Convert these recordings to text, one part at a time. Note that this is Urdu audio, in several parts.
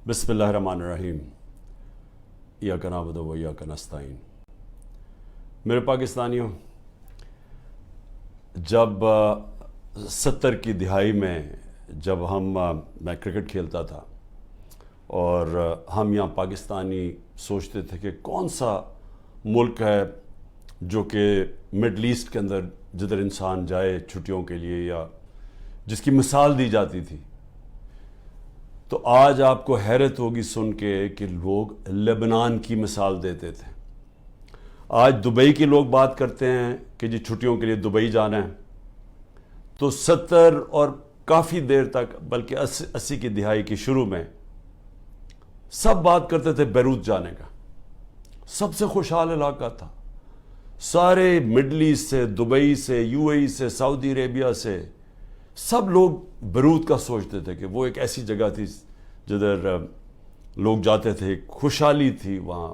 بسم اللہ الرحمن الرحیم ایاک نعبد و ایاک نستعین۔ میرے پاکستانیوں، جب 70 کی دہائی میں جب میں کرکٹ کھیلتا تھا اور ہم یہاں پاکستانی سوچتے تھے کہ کون سا ملک ہے جو کہ مڈل ایسٹ کے اندر جدھر انسان جائے چھٹیوں کے لیے یا جس کی مثال دی جاتی تھی، تو آج آپ کو حیرت ہوگی سن کے کہ لوگ لبنان کی مثال دیتے تھے۔ آج دبئی کے لوگ بات کرتے ہیں کہ جی چھٹیوں کے لیے دبئی جانا ہے، تو 70 اور کافی دیر تک بلکہ 80 کی دہائی کی شروع میں سب بات کرتے تھے بیروت جانے کا۔ سب سے خوشحال علاقہ تھا، سارے مڈل ایسٹ سے، دبئی سے، یو اے ای سے، سعودی عربیہ سے سب لوگ بیروت کا سوچتے تھے کہ وہ ایک ایسی جگہ تھی جدھر لوگ جاتے تھے، خوشحالی تھی وہاں،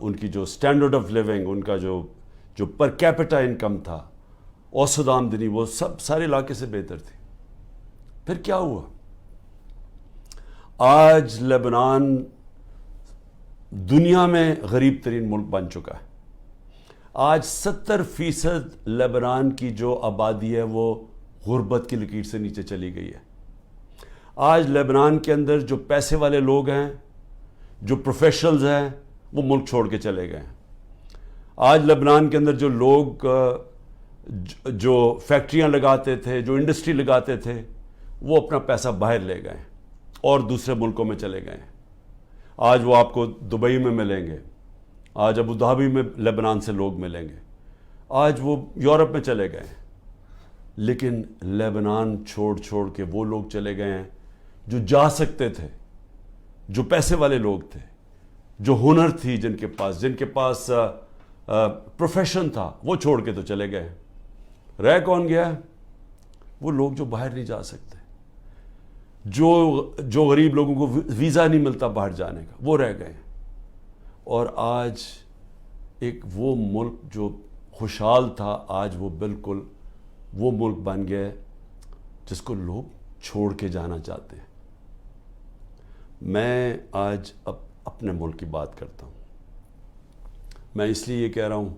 ان کی جو سٹینڈرڈ آف لیونگ، ان کا جو پر کیپٹا انکم تھا، اوسط آمدنی، وہ سب سارے علاقے سے بہتر تھی۔ پھر کیا ہوا؟ آج لبنان دنیا میں غریب ترین ملک بن چکا ہے۔ آج 70% لبنان کی جو آبادی ہے وہ غربت کی لکیر سے نیچے چلی گئی ہے۔ آج لبنان کے اندر جو پیسے والے لوگ ہیں، جو پروفیشنلز ہیں، وہ ملک چھوڑ کے چلے گئے ہیں۔ آج لبنان کے اندر جو لوگ جو فیکٹریاں لگاتے تھے، جو انڈسٹری لگاتے تھے، وہ اپنا پیسہ باہر لے گئے اور دوسرے ملکوں میں چلے گئے ہیں۔ آج وہ آپ کو دبئی میں ملیں گے، آج ابوظہبی میں لبنان سے لوگ ملیں گے، آج وہ یورپ میں چلے گئے ہیں۔ لیکن لبنان چھوڑ کے وہ لوگ چلے گئے ہیں جو جا سکتے تھے، جو پیسے والے لوگ تھے، جو ہنر تھی جن کے پاس پروفیشن تھا، وہ چھوڑ کے تو چلے گئے۔ رہ کون گیا؟ وہ لوگ جو باہر نہیں جا سکتے، جو غریب لوگوں کو ویزا نہیں ملتا باہر جانے کا، وہ رہ گئے۔ اور آج ایک وہ ملک جو خوشحال تھا، آج وہ بالکل وہ ملک بن گیا جس کو لوگ چھوڑ کے جانا چاہتے ہیں۔ میں آج اپنے ملک کی بات کرتا ہوں۔ میں اس لیے یہ کہہ رہا ہوں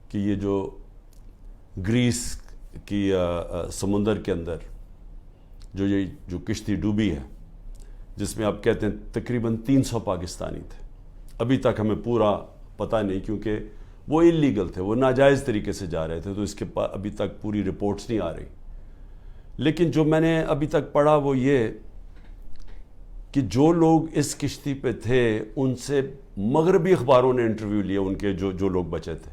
کہ یہ جو گریس کی سمندر کے اندر جو کشتی ڈوبی ہے، جس میں آپ کہتے ہیں تقریباً 300 پاکستانی تھے، ابھی تک ہمیں پورا پتہ نہیں، کیونکہ وہ انلیگل تھے، وہ ناجائز طریقے سے جا رہے تھے، تو اس کے ابھی تک پوری رپورٹس نہیں آ رہی۔ لیکن جو میں نے ابھی تک پڑھا وہ یہ کہ جو لوگ اس کشتی پہ تھے ان سے مغربی اخباروں نے انٹرویو لیے، ان کے جو لوگ بچے تھے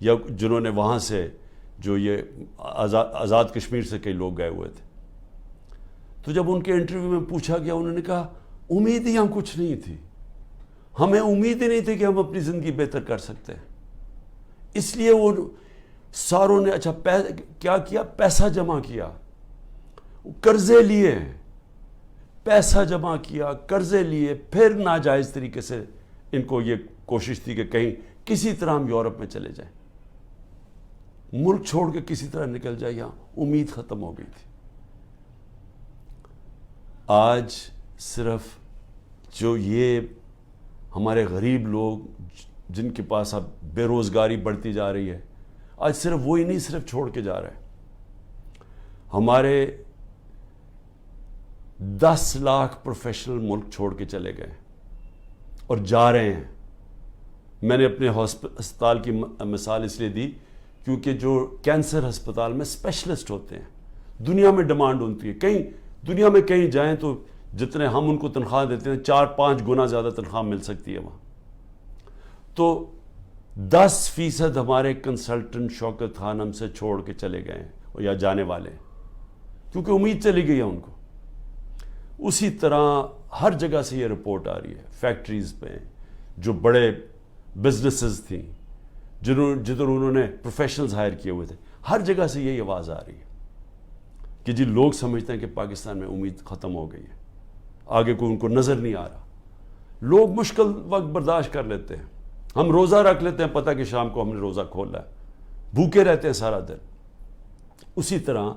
یا جنہوں نے وہاں سے جو یہ آزاد کشمیر سے کئی لوگ گئے ہوئے تھے، تو جب ان کے انٹرویو میں پوچھا گیا، انہوں نے کہا امید ہی ہم کچھ نہیں تھی، ہمیں امید ہی نہیں تھی کہ ہم اپنی زندگی بہتر کر سکتے ہیں۔ اس لیے وہ ساروں نے کیا کیا؟ پیسہ جمع کیا، قرضے لیے، پیسہ جمع کیا، قرضے لیے، پھر ناجائز طریقے سے ان کو یہ کوشش تھی کہ کہیں کسی طرح ہم یورپ میں چلے جائیں، ملک چھوڑ کے کسی طرح نکل جائے، یہاں امید ختم ہو گئی تھی۔ آج صرف جو یہ ہمارے غریب لوگ جن کے پاس اب بے روزگاری بڑھتی جا رہی ہے، آج صرف وہی نہیں صرف چھوڑ کے جا رہے ہیں، ہمارے 10 لاکھ پروفیشنل ملک چھوڑ کے چلے گئے اور جا رہے ہیں۔ میں نے اپنے ہسپتال کی مثال اس لیے دی کیونکہ جو کینسر ہسپتال میں اسپیشلسٹ ہوتے ہیں، دنیا میں ڈیمانڈ ہوتی ہے، دنیا میں کہیں جائیں تو جتنے ہم ان کو تنخواہ دیتے ہیں 4-5 گنا زیادہ تنخواہ مل سکتی ہے وہاں۔ تو 10% ہمارے کنسلٹنٹ شوکت خان ہم سے چھوڑ کے چلے گئے ہیں یا جانے والے ہیں، کیونکہ امید چلی گئی ہے ان کو۔ اسی طرح ہر جگہ سے یہ رپورٹ آ رہی ہے، فیکٹریز پہ جو بڑے بزنسز تھیں جدھر انہوں نے پروفیشنلز ہائر کیے ہوئے تھے، ہر جگہ سے یہی آواز آ رہی ہے کہ جی لوگ سمجھتے ہیں کہ پاکستان میں امید ختم ہو گئی ہے، آگے کو ان کو نظر نہیں آ رہا۔ لوگ مشکل وقت برداشت کر لیتے ہیں، ہم روزہ رکھ لیتے ہیں، پتہ کہ شام کو ہم نے روزہ کھولا ہے، بھوکے رہتے ہیں سارا دن۔ اسی طرح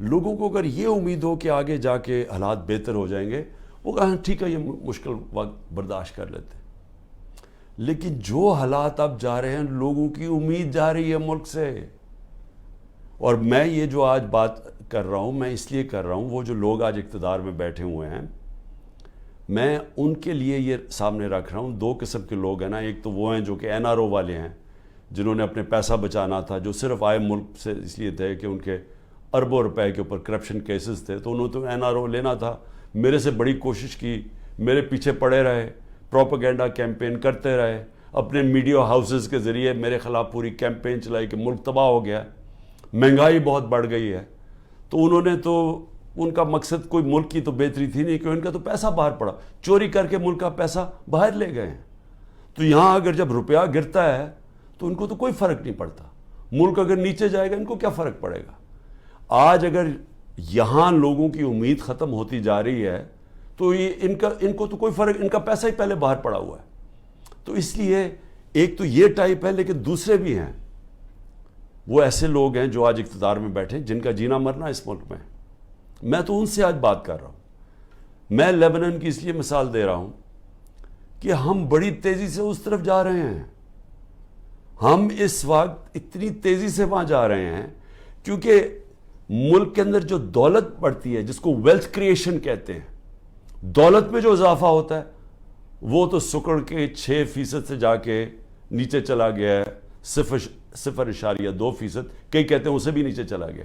لوگوں کو اگر یہ امید ہو کہ آگے جا کے حالات بہتر ہو جائیں گے، وہ کہا ٹھیک ہے یہ مشکل وقت برداشت کر لیتے ہیں. لیکن جو حالات اب جا رہے ہیں, لوگوں کی امید جا رہی ہے ملک سے. اور میں یہ جو آج بات کر رہا ہوں, میں اس لیے کر رہا ہوں, وہ جو لوگ آج اقتدار میں بیٹھے ہوئے ہیں, میں ان کے لیے یہ سامنے رکھ رہا ہوں. دو قسم کے لوگ ہیں نا, ایک تو وہ ہیں جو کہ NRO والے ہیں, جنہوں نے اپنے پیسہ بچانا تھا, جو صرف آئے ملک سے اس لیے تھے کہ ان کے اربوں روپے کے اوپر کرپشن کیسز تھے, تو انہوں نے تو NRO لینا تھا. میرے سے بڑی کوشش کی, میرے پیچھے پڑے رہے, پروپیگنڈا کیمپین کرتے رہے, اپنے میڈیا ہاؤسز کے ذریعے میرے خلاف پوری کیمپین چلائی کہ ملک تباہ ہو گیا, مہنگائی بہت بڑھ گئی ہے. تو انہوں نے تو, ان کا مقصد کوئی ملک کی تو بہتری تھی نہیں, کہ ان کا تو پیسہ باہر پڑا, چوری کر کے ملک کا پیسہ باہر لے گئے ہیں. تو یہاں اگر جب روپیہ گرتا ہے تو ان کو تو کوئی فرق نہیں پڑتا. ملک اگر نیچے جائے گا ان کو کیا فرق پڑے گا. آج اگر یہاں لوگوں کی امید ختم ہوتی جا رہی ہے تو ان کو تو کوئی فرق, ان کا پیسہ ہی پہلے باہر پڑا ہوا ہے. تو اس لیے ایک تو یہ ٹائپ ہے, لیکن دوسرے بھی ہیں, وہ ایسے لوگ ہیں جو آج اقتدار میں بیٹھے, جن کا جینا مرنا اس ملک میں. میں تو ان سے آج بات کر رہا ہوں. میں لیبنان کی اس لیے مثال دے رہا ہوں کہ ہم بڑی تیزی سے اس طرف جا رہے ہیں. ہم اس وقت اتنی تیزی سے وہاں جا رہے ہیں کیونکہ ملک کے اندر جو دولت بڑھتی ہے, جس کو ویلتھ کریشن کہتے ہیں, دولت میں جو اضافہ ہوتا ہے, وہ تو سکڑ کے 6% سے جا کے نیچے چلا گیا ہے 0.2%, کئی کہتے ہیں اسے بھی نیچے چلا گیا.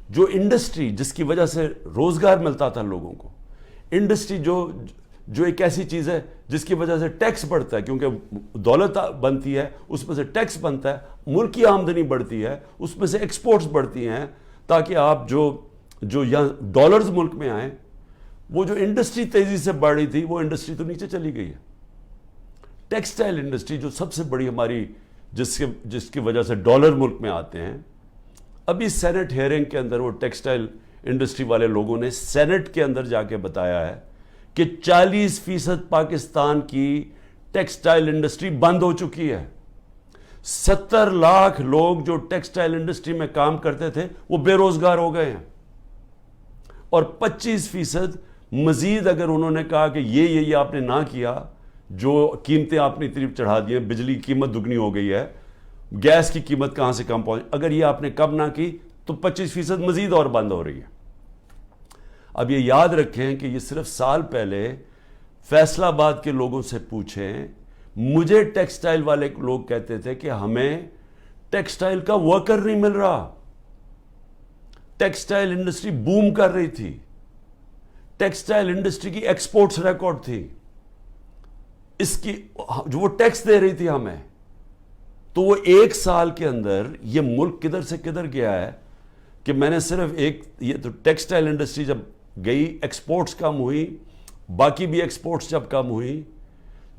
جو انڈسٹری جس کی وجہ سے روزگار ملتا تھا لوگوں کو, انڈسٹری جو ایک ایسی چیز ہے جس کی وجہ سے ٹیکس بڑھتا ہے, کیونکہ دولت بنتی ہے اس میں سے ٹیکس بنتا ہے, ملک کی آمدنی بڑھتی ہے, اس میں سے ایکسپورٹس بڑھتی ہیں, تاکہ آپ جو یہاں ڈالرز ملک میں آئیں. وہ جو انڈسٹری تیزی سے بڑھ رہی تھی, وہ انڈسٹری تو نیچے چلی گئی ہے. ٹیکسٹائل انڈسٹری جو سب سے بڑی ہماری, جس کی وجہ سے ڈالر ملک میں آتے ہیں, ابھی سینٹ ہیئرنگ کے اندر وہ ٹیکسٹائل انڈسٹری والے لوگوں نے سینٹ کے اندر جا کے بتایا ہے کہ 40% پاکستان کی ٹیکسٹائل انڈسٹری بند ہو چکی ہے. 70 لاکھ لوگ جو ٹیکسٹائل انڈسٹری میں کام کرتے تھے وہ بے روزگار ہو گئے ہیں. اور 25% مزید اگر انہوں نے کہا کہ یہ آپ نے نہ کیا, جو قیمتیں آپ نے اتنی چڑھا دی ہیں, بجلی کی قیمت دگنی ہو گئی ہے, گیس کی قیمت کہاں سے کم پہنچ, اگر یہ آپ نے کم نہ کی تو 25% مزید اور بند ہو رہی ہے. اب یہ یاد رکھیں کہ یہ صرف سال پہلے فیصل آباد کے لوگوں سے پوچھیں, مجھے ٹیکسٹائل والے لوگ کہتے تھے کہ ہمیں ٹیکسٹائل کا ورکر نہیں مل رہا. ٹیکسٹائل انڈسٹری بوم کر رہی تھی, ٹیکسٹائل انڈسٹری کی ایکسپورٹس ریکارڈ تھی, اس کی جو وہ ٹیکس دے رہی تھی ہمیں. تو وہ 1 سال کے اندر یہ ملک کدھر سے کدھر گیا ہے کہ میں نے صرف یہ تو ٹیکسٹائل انڈسٹری جب گئی, ایکسپورٹس کم ہوئی, باقی بھی ایکسپورٹس جب کم ہوئی,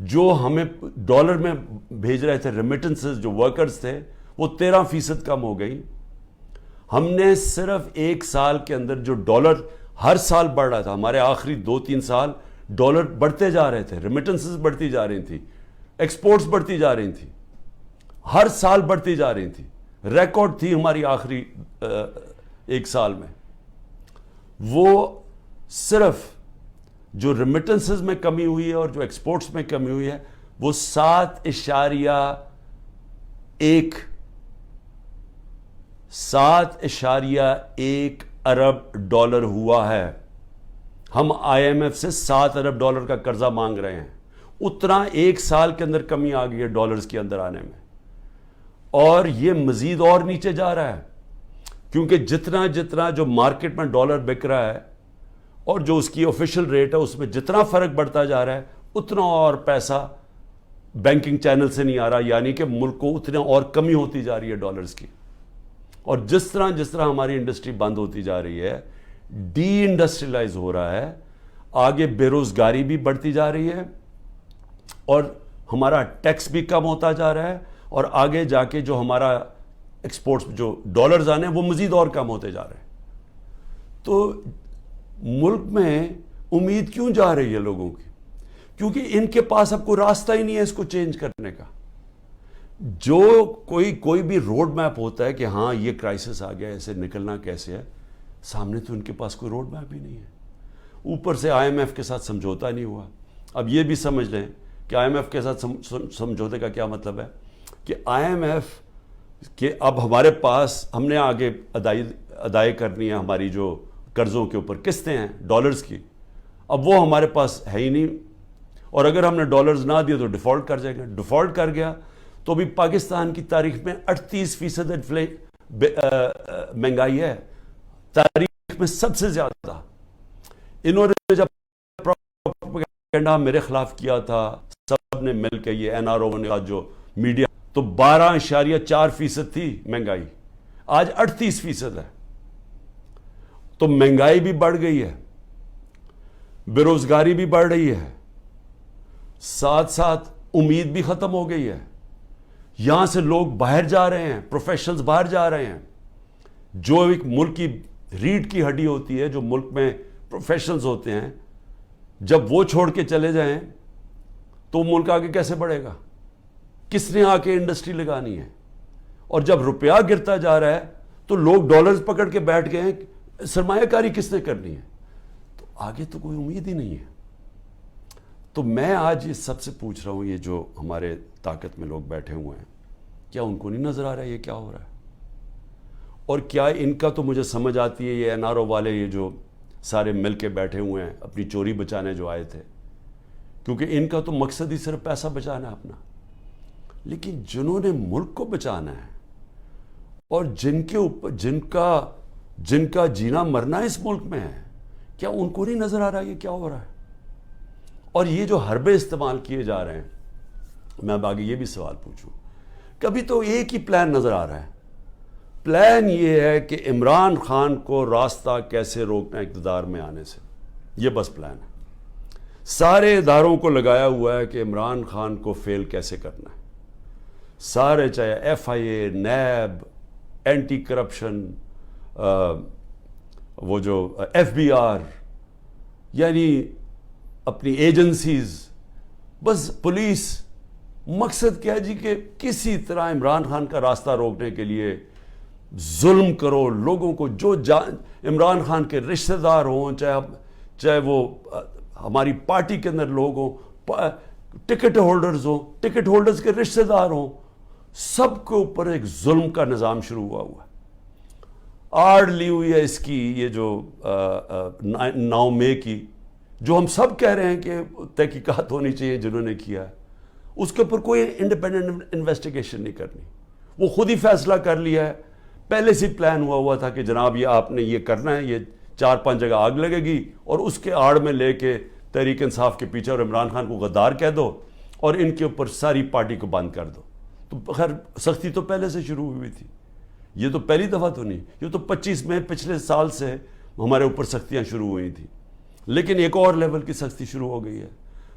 جو ہمیں ڈالر میں بھیج رہے تھے ریمیٹنسز, جو ورکرز تھے, وہ 13% کم ہو گئی. ہم نے صرف 1 سال کے اندر جو ڈالر ہر سال بڑھ رہا تھا, ہمارے آخری 2-3 سال ڈالر بڑھتے جا رہے تھے, ریمیٹنسز بڑھتی جا رہی تھی, ایکسپورٹس بڑھتی جا رہی تھی, ہر سال بڑھتی جا رہی تھی, ریکارڈ تھی ہماری آخری 1 سال میں. وہ صرف جو ریمیٹنسز میں کمی ہوئی ہے اور جو ایکسپورٹس میں کمی ہوئی ہے, وہ 7.1 ارب ڈالر ہوا ہے. ہم IMF سے 7 ارب ڈالر کا قرضہ مانگ رہے ہیں. اتنا 1 سال کے اندر کمی آ گئی ہے ڈالرز کے اندر آنے میں, اور یہ مزید اور نیچے جا رہا ہے, کیونکہ جتنا جو مارکیٹ میں ڈالر بک رہا ہے اور جو اس کی آفیشل ریٹ ہے, اس میں جتنا فرق بڑھتا جا رہا ہے, اتنا اور پیسہ بینکنگ چینل سے نہیں آ رہا, یعنی کہ ملک کو اتنا اور کمی ہوتی جا رہی ہے ڈالرز کی. اور جس طرح ہماری انڈسٹری بند ہوتی جا رہی ہے, ڈی انڈسٹریلائز ہو رہا ہے, آگے بے روزگاری بھی بڑھتی جا رہی ہے, اور ہمارا ٹیکس بھی کم ہوتا جا رہا ہے, اور آگے جا کے جو ہمارا ایکسپورٹس جو ڈالرز آنے ہیں وہ مزید اور کم ہوتے جا رہے ہیں. تو ملک میں امید کیوں جا رہی ہے لوگوں کی؟ کیونکہ ان کے پاس اب کوئی راستہ ہی نہیں ہے اس کو چینج کرنے کا. جو کوئی بھی روڈ میپ ہوتا ہے کہ ہاں یہ کرائسس آ گیا, ایسے نکلنا کیسے ہے, سامنے تو ان کے پاس کوئی روڈ میپ ہی نہیں ہے. اوپر سے آئی ایم ایف کے ساتھ سمجھوتا نہیں ہوا. اب یہ بھی سمجھ لیں کہ آئی ایم ایف کے ساتھ سمجھوتے کا کیا مطلب ہے کہ آئی ایم ایف کہ اب ہمارے پاس ہم نے آگے ادائی کرنی ہے ہماری جو قرضوں کے اوپر قسطیں ہیں ڈالرز کی, اب وہ ہمارے پاس ہے ہی نہیں, اور اگر ہم نے ڈالرز نہ دیے تو ڈیفالٹ کر جائے گا. ڈیفالٹ کر گیا تو بھی پاکستان کی تاریخ میں 38% مہنگائی ہے, تاریخ میں سب سے زیادہ. انہوں نے جب پروپیگنڈا میرے خلاف کیا تھا سب نے مل کے, یہ این آر او کا جو میڈیا, تو 12.4% تھی مہنگائی, آج 38% ہے. تو مہنگائی بھی بڑھ گئی ہے, بے روزگاری بھی بڑھ رہی ہے, ساتھ ساتھ امید بھی ختم ہو گئی ہے. یہاں سے لوگ باہر جا رہے ہیں, پروفیشنلز باہر جا رہے ہیں. جو ایک ملک کی ریڑھ کی ہڈی ہوتی ہے, جو ملک میں پروفیشنلز ہوتے ہیں, جب وہ چھوڑ کے چلے جائیں تو ملک آگے کیسے بڑھے گا؟ کس نے آ کے انڈسٹری لگانی ہے؟ اور جب روپیہ گرتا جا رہا ہے تو لوگ ڈالرز پکڑ کے بیٹھ گئے ہیں, سرمایہ کاری کس نے کرنی ہے؟ تو آگے تو کوئی امید ہی نہیں ہے. تو میں آج یہ سب سے پوچھ رہا ہوں, یہ جو ہمارے طاقت میں لوگ بیٹھے ہوئے ہیں, کیا ان کو نہیں نظر آ رہا ہے یہ کیا ہو رہا ہے؟ اور کیا ان کا تو مجھے سمجھ آتی ہے, یہ این آر او والے یہ جو سارے مل کے بیٹھے ہوئے ہیں اپنی چوری بچانے جو آئے تھے, کیونکہ ان کا تو مقصد ہی صرف پیسہ بچانا ہے اپنا. لیکن جنہوں نے ملک کو بچانا ہے اور جن کے اوپر جن کا جینا مرنا اس ملک میں ہے, کیا ان کو نہیں نظر آ رہا یہ کیا ہو رہا ہے؟ اور یہ جو حربے استعمال کیے جا رہے ہیں, میں اب آگے یہ بھی سوال پوچھوں, کبھی تو ایک ہی پلان نظر آ رہا ہے. پلان یہ ہے کہ عمران خان کو راستہ کیسے روکنا اقتدار میں آنے سے, یہ بس پلان ہے. سارے اداروں کو لگایا ہوا ہے کہ عمران خان کو فیل کیسے کرنا ہے. سارے, چاہے ایف آئی اے, نیب, اینٹی کرپشن, وہ جو ایف بی آر, یعنی اپنی ایجنسیز, بس پولیس, مقصد کیا جی کہ کسی طرح عمران خان کا راستہ روکنے کے لیے ظلم کرو لوگوں کو. جو عمران خان کے رشتہ دار ہوں, چاہے وہ ہماری پارٹی کے اندر لوگ ہوں, ٹکٹ ہولڈرز ہوں, ٹکٹ ہولڈرز کے رشتہ دار ہوں, سب کے اوپر ایک ظلم کا نظام شروع ہوا ہے. آڑ لی ہوئی ہے اس کی, یہ جو 9 مئی کی, جو ہم سب کہہ رہے ہیں کہ تحقیقات ہونی چاہیے جنہوں نے کیا ہے, اس کے اوپر کوئی انڈیپینڈنٹ انویسٹیگیشن نہیں کرنی. وہ خود ہی فیصلہ کر لیا ہے, پہلے سے پلان ہوا تھا کہ جناب یہ آپ نے یہ کرنا ہے, یہ 4-5 جگہ آگ لگے گی اور اس کے آڑ میں لے کے تحریک انصاف کے پیچھے اور عمران خان کو غدار کہہ دو اور ان کے اوپر ساری پارٹی کو بند کر دو. تو خیر سختی تو پہلے سے شروع ہوئی تھی, یہ تو پہلی دفعہ تو نہیں, یہ تو 25 میں پچھلے سال سے ہمارے اوپر سختیاں شروع ہوئی تھیں. لیکن ایک اور لیول کی سختی شروع ہو گئی ہے,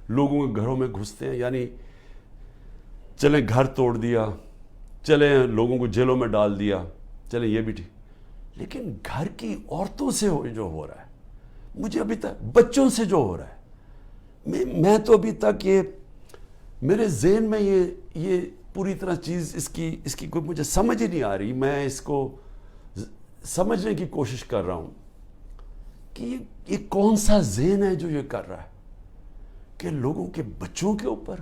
لوگوں کے گھروں میں گھستے ہیں, یعنی چلیں گھر توڑ دیا, چلیں لوگوں کو جیلوں میں ڈال دیا, چلیں یہ بھی ٹھیک, لیکن گھر کی عورتوں سے جو ہو رہا ہے, مجھے ابھی تک بچوں سے جو ہو رہا ہے, میں تو ابھی تک یہ میرے ذہن میں یہ پوری طرح چیز اس کی کوئی مجھے سمجھ ہی نہیں آ رہی. میں اس کو سمجھنے کی کوشش کر رہا ہوں کہ یہ کون سا ذہن ہے جو یہ کر رہا ہے کہ لوگوں کے بچوں کے اوپر,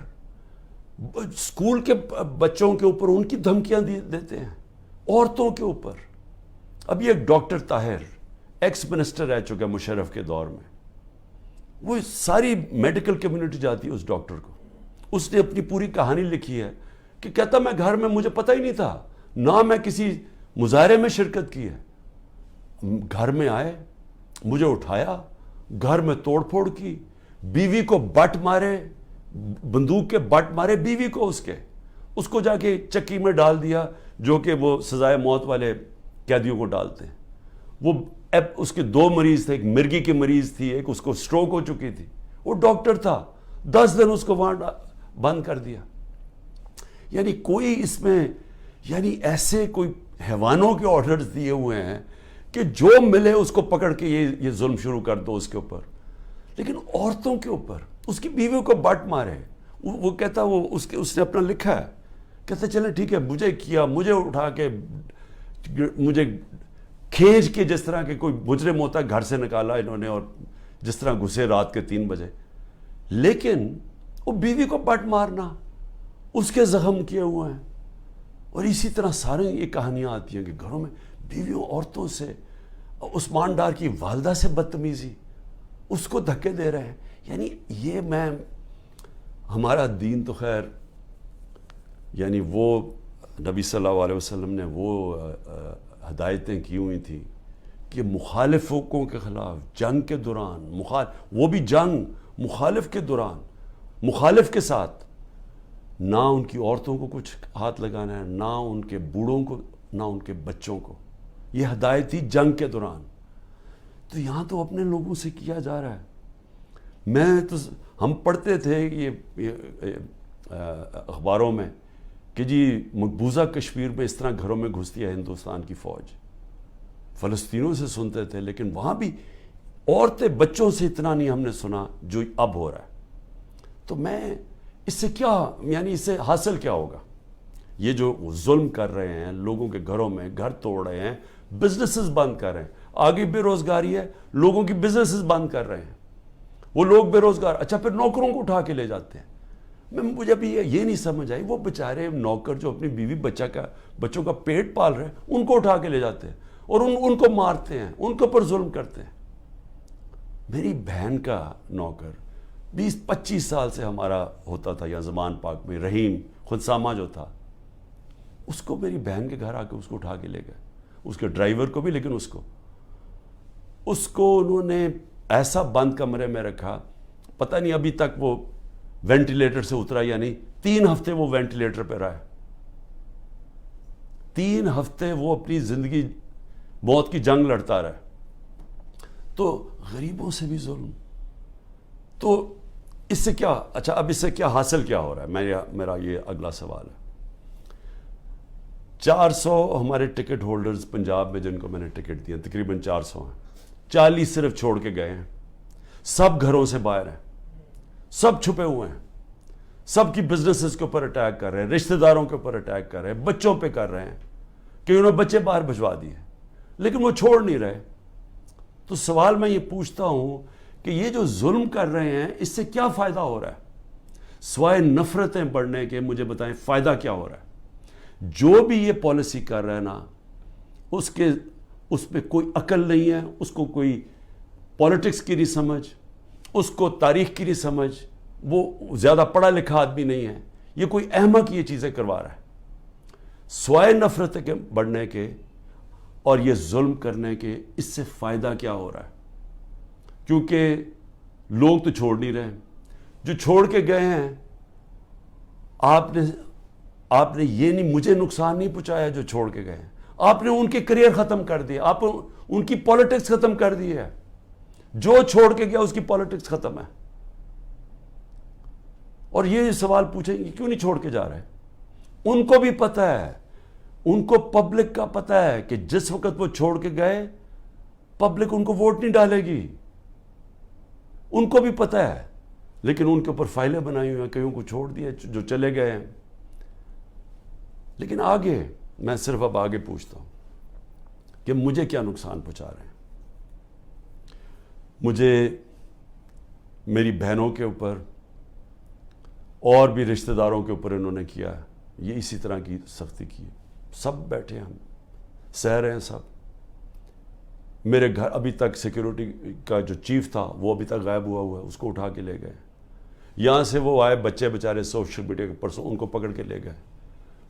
اسکول کے بچوں کے اوپر ان کی دھمکیاں دیتے ہیں, عورتوں کے اوپر. ابھی ایک ڈاکٹر طاہر ایکس منسٹر رہ چکا مشرف کے دور میں, وہ ساری میڈیکل کمیونٹی جاتی ہے اس ڈاکٹر کو. اس نے اپنی پوری کہانی لکھی ہے کہ کہتا میں گھر میں مجھے پتہ ہی نہیں تھا, نہ میں کسی مظاہرے میں شرکت کی ہے, گھر میں آئے, مجھے اٹھایا, گھر میں توڑ پھوڑ کی, بیوی کو بٹ مارے, بندوق کے بٹ مارے بیوی کو, اس کو جا کے چکی میں ڈال دیا, جو کہ وہ سزائے موت والے قیدیوں کو ڈالتے ہیں. وہ اس کے 2 مریض تھے, ایک مرگی کی مریض تھی, ایک اس کو سٹروک ہو چکی تھی. وہ ڈاکٹر تھا, 10 دن اس کو وہاں بند کر دیا. یعنی کوئی اس میں, یعنی ایسے کوئی حیوانوں کے آرڈرز دیے ہوئے ہیں کہ جو ملے اس کو پکڑ کے یہ ظلم شروع کر دو اس کے اوپر. لیکن عورتوں کے اوپر, اس کی بیویوں کو بٹ مارے. وہ کہتا, اس نے اپنا لکھا ہے, کہتے چلیں ٹھیک ہے, مجھے کیا, مجھے اٹھا کے, مجھے کھینچ کے, جس طرح کے کوئی مجرم ہوتا ہے گھر سے نکالا انہوں نے, اور جس طرح گھسے رات کے 3 بجے. لیکن وہ بیوی کو پٹ مارنا, اس کے زخم کیے ہوئے ہیں. اور اسی طرح سارے یہ کہانیاں آتی ہیں کہ گھروں میں بیویوں عورتوں سے, عثمان ڈار کی والدہ سے بدتمیزی, اس کو دھکے دے رہے ہیں. یعنی یہ ہمارا دین تو خیر, یعنی وہ نبی صلی اللہ علیہ وسلم نے وہ ہدایتیں کی ہوئی تھیں کہ مخالفوں کے خلاف جنگ کے دوران, وہ بھی جنگ مخالف کے دوران, مخالف کے ساتھ, نہ ان کی عورتوں کو کچھ ہاتھ لگانا ہے, نہ ان کے بوڑھوں کو, نہ ان کے بچوں کو. یہ ہدایت تھی جنگ کے دوران. تو یہاں تو اپنے لوگوں سے کیا جا رہا ہے. ہم پڑھتے تھے یہ اخباروں میں کہ جی مقبوضہ کشمیر میں اس طرح گھروں میں گھستی ہے ہندوستان کی فوج. فلسطینوں سے سنتے تھے, لیکن وہاں بھی عورتیں بچوں سے اتنا نہیں ہم نے سنا جو اب ہو رہا ہے. تو میں اس سے کیا, یعنی اس سے حاصل کیا ہوگا؟ یہ جو ظلم کر رہے ہیں لوگوں کے گھروں میں, گھر توڑ رہے ہیں, بزنسز بند کر رہے ہیں, آگے بے روزگاری ہے, لوگوں کی بزنسز بند کر رہے ہیں, وہ لوگ بے روزگار. اچھا پھر نوکروں کو اٹھا کے لے جاتے ہیں. مجھے ابھی یہ نہیں سمجھ آئی, وہ بیچارے نوکر جو اپنی بیوی بچوں کا پیٹ پال رہے ہیں, ان کو اٹھا کے لے جاتے ہیں اور ان کو مارتے ہیں, ان کے اوپر ظلم کرتے ہیں. میری بہن کا نوکر 20-25 سال سے ہمارا ہوتا تھا یہاں زمان پاک میں, رحیم خنسامہ جو تھا, اس کو میری بہن کے گھر آ کے اس کو اٹھا کے لے گئے, اس کے ڈرائیور کو بھی, لیکن اس کو انہوں نے ایسا بند کمرے میں رکھا, پتہ نہیں ابھی تک وہ وینٹیلیٹر سے اترا یا نہیں. 3 ہفتے وہ وینٹیلیٹر پہ رہا ہے. 3 ہفتے وہ اپنی زندگی موت کی جنگ لڑتا رہا. تو غریبوں سے بھی ظلم. تو اس سے کیا, اچھا اب اس سے کیا حاصل کیا ہو رہا ہے؟ میرا یہ اگلا سوال ہے. 400 ہمارے ٹکٹ ہولڈرز پنجاب میں جن کو میں نے ٹکٹ دیا, تقریباً 400 ہیں, 40 صرف چھوڑ کے گئے ہیں. سب گھروں سے باہر ہیں, سب چھپے ہوئے ہیں, سب کی بزنسز کے اوپر اٹیک کر رہے ہیں, رشتہ داروں کے اوپر اٹیک کر رہے ہیں, بچوں پہ کر رہے ہیں کہ انہوں نے بچے باہر بھجوا دیے, لیکن وہ چھوڑ نہیں رہے. تو سوال میں یہ پوچھتا ہوں کہ یہ جو ظلم کر رہے ہیں اس سے کیا فائدہ ہو رہا ہے سوائے نفرتیں بڑھنے کے؟ مجھے بتائیں فائدہ کیا ہو رہا ہے؟ جو بھی یہ پالیسی کر رہا ہے نا, اس پہ کوئی عقل نہیں ہے, اس کو کوئی پولیٹکس کی نہیں سمجھ, اس کو تاریخ کی نہیں سمجھ, وہ زیادہ پڑھا لکھا آدمی نہیں ہے, یہ کوئی احمق یہ چیزیں کروا رہا ہے. سوائے نفرت کے بڑھنے کے اور یہ ظلم کرنے کے, اس سے فائدہ کیا ہو رہا ہے؟ کیونکہ لوگ تو چھوڑ نہیں رہے. جو چھوڑ کے گئے ہیں, آپ نے یہ نہیں, مجھے نقصان نہیں پہنچایا جو چھوڑ کے گئے ہیں, آپ نے ان کے کریئر ختم کر دیے, آپ ان کی پالیٹکس ختم کر دی ہے. جو چھوڑ کے گیا اس کی پالیٹکس ختم ہے. اور یہ سوال پوچھیں گے کیوں نہیں چھوڑ کے جا رہے؟ ان کو بھی پتہ ہے, ان کو پبلک کا پتہ ہے کہ جس وقت وہ چھوڑ کے گئے پبلک ان کو ووٹ نہیں ڈالے گی, ان کو بھی پتہ ہے. لیکن ان کے اوپر فائلیں بنائی ہوئی ہیں, کئیوں کو چھوڑ دیا جو چلے گئے ہیں. لیکن آگے میں صرف اب آگے پوچھتا ہوں کہ مجھے کیا نقصان پہنچا رہے ہیں؟ مجھے میری بہنوں کے اوپر اور بھی رشتہ داروں کے اوپر انہوں نے کیا ہے, یہ اسی طرح کی سختی کی. سب بیٹھے ہم سہ رہے ہیں سب. میرے گھر ابھی تک سیکیورٹی کا جو چیف تھا وہ ابھی تک غائب ہوا ہے, اس کو اٹھا کے لے گئے. یہاں سے وہ آئے بچے بیچارے سوشل میڈیا کے پرسوں, ان کو پکڑ کے لے گئے.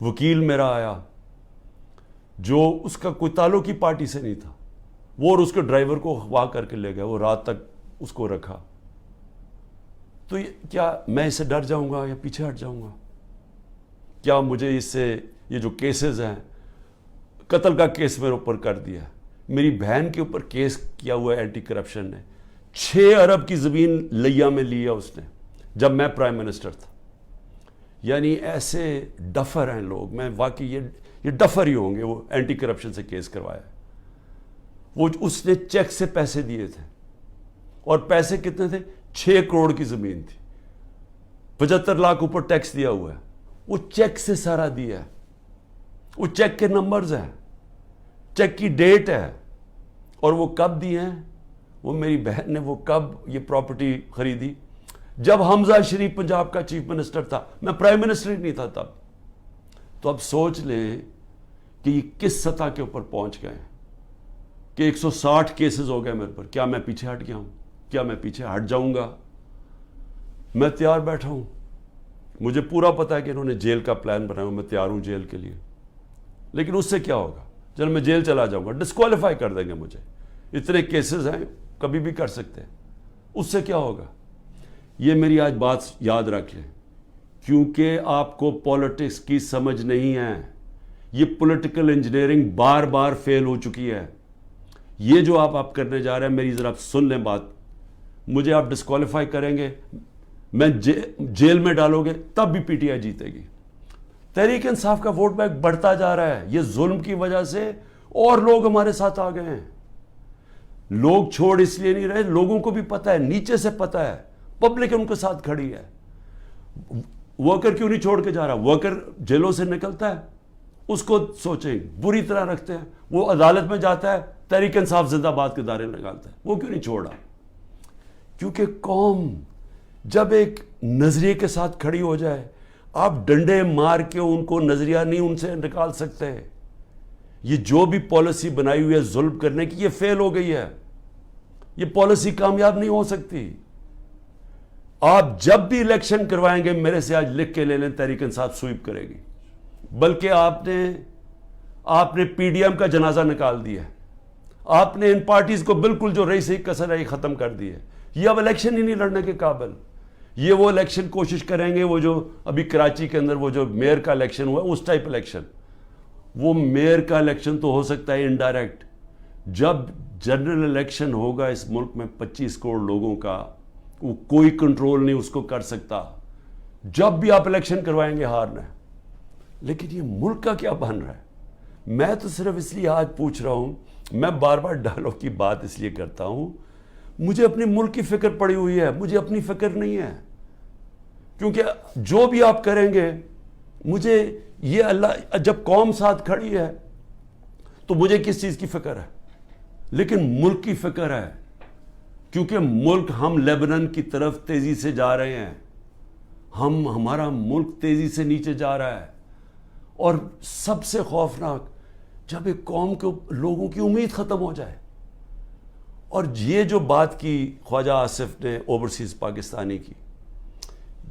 وکیل میرا آیا جو اس کا کوئی تعلق ہی پارٹی سے نہیں تھا, وہ اور اس کے ڈرائیور کو اغوا کر کے لے گئے, وہ رات تک اس کو رکھا. تو کیا میں اس سے ڈر جاؤں گا یا پیچھے ہٹ جاؤں گا؟ کیا مجھے اس سے, یہ جو کیسز ہیں, قتل کا کیس میرے اوپر کر دیا, میری بہن کے اوپر کیس کیا ہوا ہے اینٹی کرپشن نے, 6 ارب کی زمین لیا میں لیا اس نے جب میں پرائم منسٹر تھا. یعنی ایسے ڈفر ہیں لوگ, میں واقعی یہ ڈفر ہی ہوں گے. وہ اینٹی کرپشن سے کیس کروایا, وہ اس نے چیک سے پیسے دیے تھے, اور پیسے کتنے تھے؟ 6 کروڑ کی زمین تھی, 75 لاکھ اوپر ٹیکس دیا ہوا ہے. وہ چیک سے سارا دیا ہے, وہ چیک کے نمبرز ہیں, چیک کی ڈیٹ ہے, اور وہ کب دیے ہیں وہ میری بہن نے وہ کب یہ پراپرٹی خریدی؟ جب حمزہ شریف پنجاب کا چیف منسٹر تھا، میں پرائم منسٹر ہی نہیں تھا تب. تو اب سوچ لیں کہ یہ کس سطح کے اوپر پہنچ گئے کہ 160 کیسز ہو گئے میرے پر. کیا میں پیچھے ہٹ گیا ہوں؟ کیا میں پیچھے ہٹ جاؤں گا؟ میں تیار بیٹھا ہوں. مجھے پورا پتا ہے کہ انہوں نے جیل کا پلان بنایا، میں تیار ہوں جیل کے لیے. لیکن اس سے کیا ہوگا؟ جب میں جیل چلا جاؤں گا ڈسکوالیفائی کر دیں گے مجھے. اتنے کیسز ہیں، کبھی بھی کر سکتے ہیں. اس سے کیا ہوگا؟ یہ میری آج بات یاد رکھ لیں، کیونکہ آپ کو پولیٹکس کی سمجھ نہیں ہے. یہ پولیٹیکل انجینئرنگ بار بار فیل ہو چکی ہے. یہ جو آپ کرنے جا رہے ہیں، میری ذرا سن لیں بات. مجھے آپ ڈسکوالیفائی کریں گے، میں جیل میں ڈالو گے، تب بھی پی ٹی آئی جیتے گی. تحریک انصاف کا ووٹ بینک بڑھتا جا رہا ہے. یہ ظلم کی وجہ سے اور لوگ ہمارے ساتھ آ گئے ہیں. لوگ چھوڑ اس لیے نہیں رہے، لوگوں کو بھی پتہ ہے، نیچے سے پتہ ہے، پبلک ان کے ساتھ کھڑی ہے. ورکر کیوں نہیں چھوڑ کے جا رہا؟ ورکر جیلوں سے نکلتا ہے، اس کو سوچیں بری طرح رکھتے ہیں. وہ عدالت میں جاتا ہے، تحریک انصاف زندہ باد کے دعوے نکالتا ہے. وہ کیوں نہیں چھوڑا؟ کیونکہ قوم جب ایک نظریے کے ساتھ کھڑی ہو جائے، آپ ڈنڈے مار کے ان کو نظریہ نہیں ان سے نکال سکتے. یہ جو بھی پالیسی بنائی ہوئی ہے ظلم کرنے کی، یہ فیل ہو گئی ہے. یہ پالیسی کامیاب نہیں ہو سکتی. آپ جب بھی الیکشن کروائیں گے، میرے سے آج لکھ کے لے لیں، تحریک انصاف سویپ کرے گی. بلکہ آپ نے پی ڈی ایم کا جنازہ نکال دیا ہے. آپ نے ان پارٹیز کو بالکل جو رہی صحیح کسر ہے ختم کر دی ہے. یہ اب الیکشن ہی نہیں لڑنے کے قابل. یہ وہ الیکشن کوشش کریں گے، وہ جو ابھی کراچی کے اندر وہ جو میئر کا الیکشن ہوا، اس ٹائپ الیکشن. وہ میئر کا الیکشن تو ہو سکتا ہے انڈائریکٹ. جب جنرل الیکشن ہوگا اس ملک میں 25 کروڑ لوگوں کا، وہ کوئی کنٹرول نہیں اس کو کر سکتا. جب بھی آپ الیکشن کروائیں گے ہارنا ہے. لیکن یہ ملک کا کیا بن رہا ہے؟ میں تو صرف اس لیے آج پوچھ رہا ہوں، میں بار بار ڈائلاگ کی بات اس لیے کرتا ہوں، مجھے اپنے ملک کی فکر پڑی ہوئی ہے، مجھے اپنی فکر نہیں ہے. کیونکہ جو بھی آپ کریں گے، مجھے یہ اللہ، جب قوم ساتھ کھڑی ہے تو مجھے کس چیز کی فکر ہے؟ لیکن ملک کی فکر ہے. کیونکہ ملک، ہم لیبنان کی طرف تیزی سے جا رہے ہیں. ہمارا ملک تیزی سے نیچے جا رہا ہے. اور سب سے خوفناک، جب ایک قوم کے لوگوں کی امید ختم ہو جائے. اور یہ جو بات کی خواجہ آصف نے اوورسیز پاکستانی کی،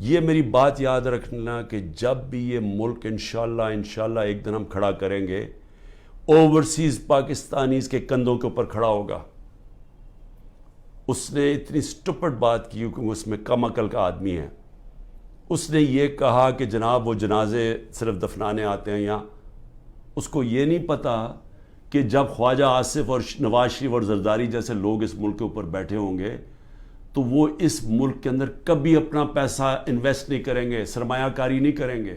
یہ میری بات یاد رکھنا کہ جب بھی یہ ملک انشاءاللہ ایک دن ہم کھڑا کریں گے، اوورسیز پاکستانیز کے کندھوں کے اوپر کھڑا ہوگا. اس نے اتنی سٹپڈ بات کی، کیونکہ اس میں کم عقل کا آدمی ہے. اس نے یہ کہا کہ جناب وہ جنازے صرف دفنانے آتے ہیں یہاں. اس کو یہ نہیں پتا کہ جب خواجہ آصف اور نواز شریف اور زرداری جیسے لوگ اس ملک کے اوپر بیٹھے ہوں گے تو وہ اس ملک کے اندر کبھی اپنا پیسہ انویسٹ نہیں کریں گے، سرمایہ کاری نہیں کریں گے.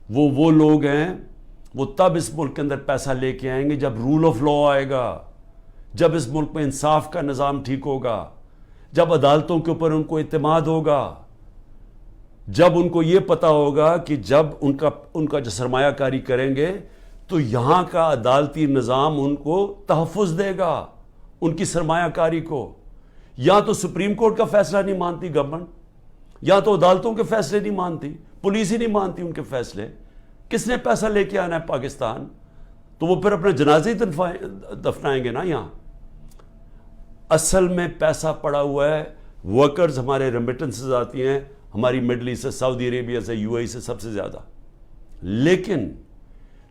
وہ لوگ ہیں، وہ تب اس ملک کے اندر پیسہ لے کے آئیں گے جب رول آف لا آئے گا، جب اس ملک میں انصاف کا نظام ٹھیک ہوگا، جب عدالتوں کے اوپر ان کو اعتماد ہوگا، جب ان کو یہ پتا ہوگا کہ جب ان کا جو سرمایہ کاری کریں گے تو یہاں کا عدالتی نظام ان کو تحفظ دے گا، ان کی سرمایہ کاری کو. یا تو سپریم کورٹ کا فیصلہ نہیں مانتی گورنمنٹ، یا تو عدالتوں کے فیصلے نہیں مانتی، پولیس ہی نہیں مانتی ان کے فیصلے. کس نے پیسہ لے کے آنا ہے پاکستان؟ تو وہ پھر اپنے جنازے ہی دفنائیں گے نا یہاں. اصل میں پیسہ پڑا ہوا ہے، ورکرز ہمارے ریمیٹنسز آتی ہیں ہماری مڈل ایسٹ سے، سعودی عربیہ سے، یو اے ای سے سب سے زیادہ. لیکن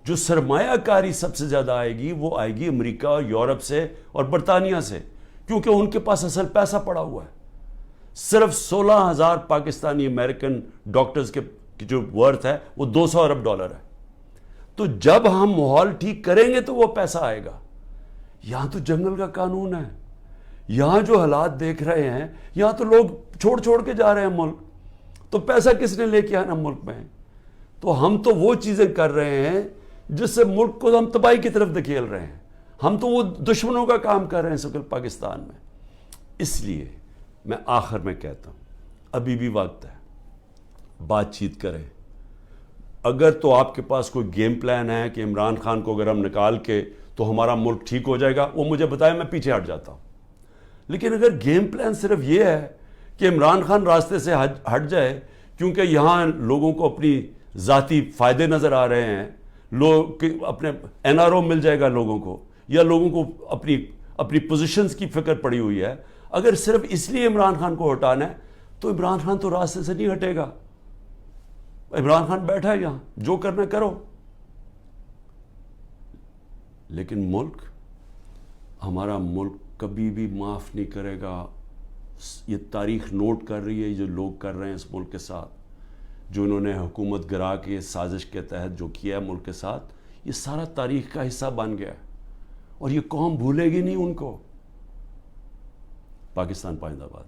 جو سرمایہ کاری سب سے زیادہ آئے گی وہ آئے گی امریکہ اور یورپ سے اور برطانیہ سے، کیونکہ ان کے پاس اصل پیسہ پڑا ہوا ہے. صرف 16,000 پاکستانی امریکن ڈاکٹرز کی جو ورتھ ہے وہ $200 ارب ہے. تو جب ہم ماحول ٹھیک کریں گے تو وہ پیسہ آئے گا. یہاں تو جنگل کا قانون ہے. یہاں جو حالات دیکھ رہے ہیں، یہاں تو لوگ چھوڑ کے جا رہے ہیں ملک. تو پیسہ کس نے لے کے آنا ملک میں؟ تو ہم تو وہ چیزیں کر رہے ہیں جس سے ملک کو ہم تباہی کی طرف دھکیل رہے ہیں. ہم تو وہ دشمنوں کا کام کر رہے ہیں سکل پاکستان میں. اس لیے میں آخر میں کہتا ہوں، ابھی بھی وقت ہے، بات چیت کریں. اگر تو آپ کے پاس کوئی گیم پلان ہے کہ عمران خان کو اگر ہم نکال کے تو ہمارا ملک ٹھیک ہو جائے گا، وہ مجھے بتائیں، میں پیچھے ہٹ جاتا ہوں. لیکن اگر گیم پلان صرف یہ ہے کہ عمران خان راستے سے ہٹ جائے کیونکہ یہاں لوگوں کو اپنی ذاتی فائدے نظر آ رہے ہیں، لوگ اپنے این آر او مل جائے گا لوگوں کو، یا لوگوں کو اپنی پوزیشنز کی فکر پڑی ہوئی ہے، اگر صرف اس لیے عمران خان کو ہٹانا ہے تو عمران خان تو راستے سے نہیں ہٹے گا. عمران خان بیٹھا ہے یہاں، جو کرنا کرو. لیکن ملک، ہمارا ملک کبھی بھی معاف نہیں کرے گا. یہ تاریخ نوٹ کر رہی ہے جو لوگ کر رہے ہیں اس ملک کے ساتھ، جو انہوں نے حکومت گرا کے سازش کے تحت جو کیا ہے ملک کے ساتھ، یہ سارا تاریخ کا حصہ بن گیا ہے اور یہ قوم بھولے گی نہیں ان کو. پاکستان پائندہ باد.